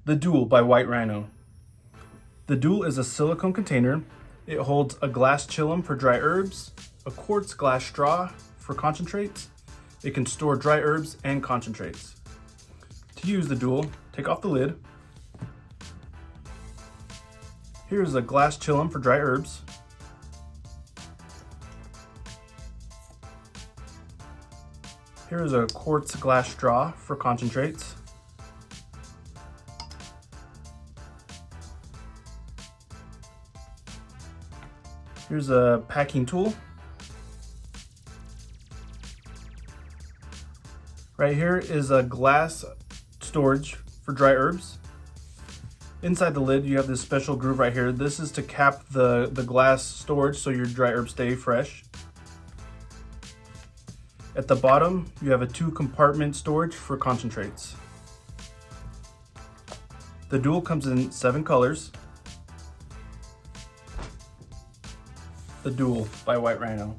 The Dual by White Rhino. The Dual is a silicone container. It holds a glass chillum for dry herbs, a quartz glass straw for concentrates. It can store dry herbs and concentrates. To use the Dual, take off the lid. Here's a glass chillum for dry herbs. Here's a quartz glass straw for concentrates. Here's a packing tool. Right here is a glass storage for dry herbs. Inside the lid, you have this special groove right here. This is to cap the glass storage so your dry herbs stay fresh. At the bottom, you have a 2-compartment storage for concentrates. The Dual comes in 7 colors. The Dual by White Rhino.